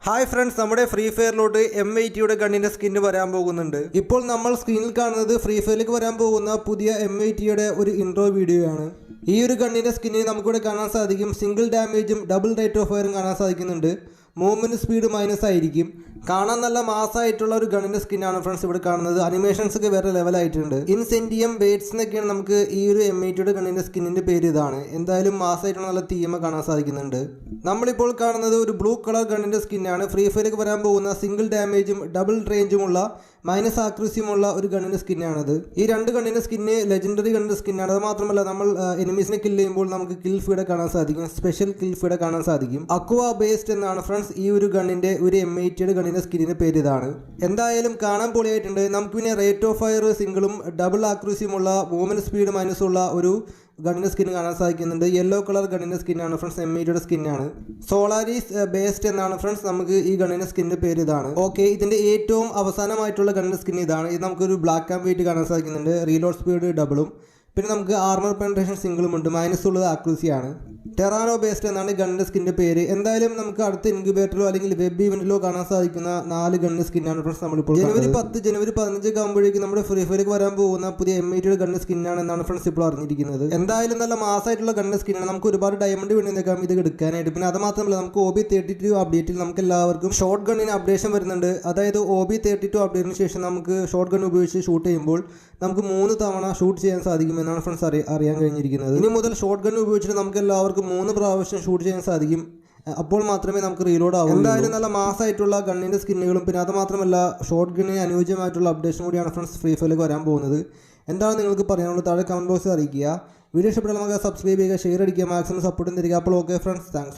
Hi friends, നമ്മുടെ free ഫയറിലോട്ട് M80 ഗണ്ണിൻ്റെ skin വരാൻ പോകുന്നുണ്ട്. ഇപ്പോൾ നമ്മൾ സ്ക്രീനിൽ കാണുന്നത് ഫ്രീ ഫയറിലേക്ക് വരാൻ പോകുന്ന പുതിയ M80 ഒരു ഇൻട്രോ വീഡിയോ ആണ്. ഈ ഒരു ഗണ്ണിൻ്റെ സ്കിന്നിന് നമുക്കിവിടെ കാണാൻ സാധിക്കും സിംഗിൾ ഡാമേജും ഡബിൾ റേറ്റ് ഓഫ് ഫയറും കാണാൻ സാധിക്കുന്നുണ്ട്. മൂവ്മെൻറ്റ് സ്പീഡ് മൈനസ് ആയിരിക്കും. കാണാൻ നല്ല മാസമായിട്ടുള്ള ഒരു ഗണ്ണിൻ്റെ സ്കിന്നാണ് ഫ്രണ്ട്സ് ഇവിടെ കാണുന്നത്. അനിമേഷൻസ് ഒക്കെ വേറെ ലെവലായിട്ടുണ്ട്. ഇൻസെൻറ്റിയം ബേറ്റ്സ് എന്നൊക്കെയാണ് നമുക്ക് ഈ ഒരു M80 ഗണ്ണിൻ്റെ സ്കിന്നിൻ്റെ പേര് ഇതാണ്. എന്തായാലും മാസമായിട്ടുള്ള നല്ല തീമ കാണാൻ സാധിക്കുന്നുണ്ട്. നമ്മളിപ്പോൾ കാണുന്നത് ഒരു ബ്ലൂ കളർ ഗണ്ണിൻ്റെ സ്കിന്നാണ്. ഫ്രീ ഫയറിലേക്ക് വരാൻ പോകുന്ന സിംഗിൾ ഡാമേജും ഡബിൾ റേഞ്ചുമുള്ള മൈനസ് ആക്യൂറസിയുമുള്ള ഒരു ഗണ്ണിൻ്റെ സ്കിന്നാണിത്. ഈ രണ്ട് ഗണ്ണിൻ്റെ സ്കിന്ന് ലെജൻഡറി ഗണ്ണിൻ്റെ സ്കിന്നാണ്. അത് മാത്രമല്ല നമ്മൾ എനിമീസിനെ കില്ല് ചെയ്യുമ്പോൾ നമുക്ക് കിൽ ഫീഡ് കാണാൻ സാധിക്കും. സ്പെഷ്യൽ കിൽ ഫീഡ് കാണാൻ സാധിക്കും. അക്വ ബേസ്ഡ് എന്നാണ് ഫ്രണ്ട്സ് ഈ ഒരു ഗണ്ണിൻ്റെ ഒരു M80 ഗണ്ണിൻ്റെ സ്കിന്നിൻ്റെ പേര് ഇതാണ്. എന്തായാലും കാണാൻ പൊളിയായിട്ടുണ്ട്. നമുക്ക് പിന്നെ റേറ്റ് ഓഫ് ഫയർ സിംഗിളും ഡബിൾ ആക്യൂറസിയുമുള്ള മൂവ്മെൻറ്റ് സ്പീഡ് മൈനസുള്ള ഒരു ഗണ്ണിൻ്റെ സ്കിൻ കാണാൻ സാധിക്കുന്നുണ്ട്. യെല്ലോ കളർ ഗണ്ണിൻ്റെ സ്കിന്നാണ് ഫ്രണ്ട്സ്. M80 സ്കിന്നാണ്. സോളാരീസ് ബേസ്ഡ് എന്നാണ് ഫ്രണ്ട്സ് നമുക്ക് ഈ ഗണ്ണിൻ്റെ സ്കിന്നിൻ്റെ പേര് ഇതാണ്. ഓക്കെ, ഇതിൻ്റെ ഏറ്റവും അവസാനമായിട്ടുള്ള ഗണ്ണിൻ്റെ സ്കിൻ ഇതാണ്. ഇത് നമുക്കൊരു ബ്ലാക്ക് ആൻഡ് വൈറ്റ് കാണാൻ സാധിക്കുന്നുണ്ട്. റീലോഡ് സ്പീഡ് ഡബിളും പിന്നെ നമുക്ക് ആർമർ പെൻട്രേഷൻ സിംഗിളും ഉണ്ട്. മൈനസ് ഉള്ളത് ആക്യൂറസിയാണ്. ടെറാനോ ബേസ്ഡ് എന്നാണ് ഗണ്ണിൻ്റെ സ്കിൻ്റെ പേര്. എന്തായാലും നമുക്ക് അടുത്ത ഇൻക്യുബേറ്ററിലോ അല്ലെങ്കിൽ വെബ് ഇവൻറ്റിലോ കാണാൻ സാധിക്കുന്ന 4 ഗണ്ണിൻ്റെ സ്കിന്നാണ് ഫ്രണ്ട്സ് നമ്മളിപ്പോൾ. ജനുവരി 10 ജനുവരി 15 ആകുമ്പോഴേക്കും നമ്മുടെ ഫ്രീ ഫയറിലേക്ക് വരാൻ പോകുന്ന പുതിയ M80 ഗണ്ണിൻ്റെ സ്കിന്നാണ് എന്നാണ് ഫ്രണ്ട്സ് ഇപ്പോൾ അറിഞ്ഞിരിക്കുന്നത്. എന്തായാലും നല്ല മാസമായിട്ടുള്ള ഗണ്ണിൻ്റെ സ്കിന്നാണ്. നമുക്ക് ഒരുപാട് ഡയമണ്ട് വേണ്ടിയേക്കാം ഇത് എടുക്കാനായിട്ട്. പിന്നെ അത് മാത്രമല്ല നമുക്ക് OB32 അപ്ഡേറ്റിൽ നമുക്ക് എല്ലാവർക്കും ഷോർട്ട് ഗണ്ണിന് അപ്ഡേഷൻ വരുന്നുണ്ട്. അതായത് OB32 അപ്ഡേറ്റിന് ശേഷം നമുക്ക് ഷോർട്ട് ഗൺ ഉപയോഗിച്ച് ഷൂട്ട് ചെയ്യുമ്പോൾ നമുക്ക് 3 തവണ ഷൂട്ട് ചെയ്യാൻ സാധിക്കുമെന്നാണ് ഫ്രണ്ട്സ് അറിയാൻ കഴിഞ്ഞിരിക്കുന്നത്. ഇനി മുതൽ ഷോർട്ട് ഗൺ ഉപയോഗിച്ചിട്ട് നമുക്ക് എല്ലാവർക്കും 3 പ്രാവശ്യം ഷൂട്ട് ചെയ്യാൻ സാധിക്കും. അപ്പോൾ മാത്രമേ നമുക്ക് റീലോഡ് ആവൂ. എന്തായാലും നല്ല മാസമായിട്ടുള്ള ഗണ്ണിൻ്റെ സ്കിന്നുകളും പിന്നെ അത് മാത്രമല്ല ഷോർട്ട് ഗണ്ണിന് അനുയോജ്യമായിട്ടുള്ള അപ്ഡേഷൻ കൂടിയാണ് ഫ്രണ്ട്സ് ഫ്രീ ഫയറിലേക്ക് വരാൻ പോകുന്നത്. എന്താണ് നിങ്ങൾക്ക് പറയാനുള്ളത് താഴെ കമൻറ്റ് ബോക്സിൽ അറിയിക്കുക. വീഡിയോ ഇഷ്ടപ്പെട്ടാൽ നമുക്ക് സബ്സ്ക്രൈബ് ചെയ്യുക, ഷെയർ അടിക്കുക, മാക്സിമം സപ്പോർട്ടും തരിക. അപ്പോൾ ഓക്കെ ഫ്രണ്ട്സ്, താങ്ക്സ്.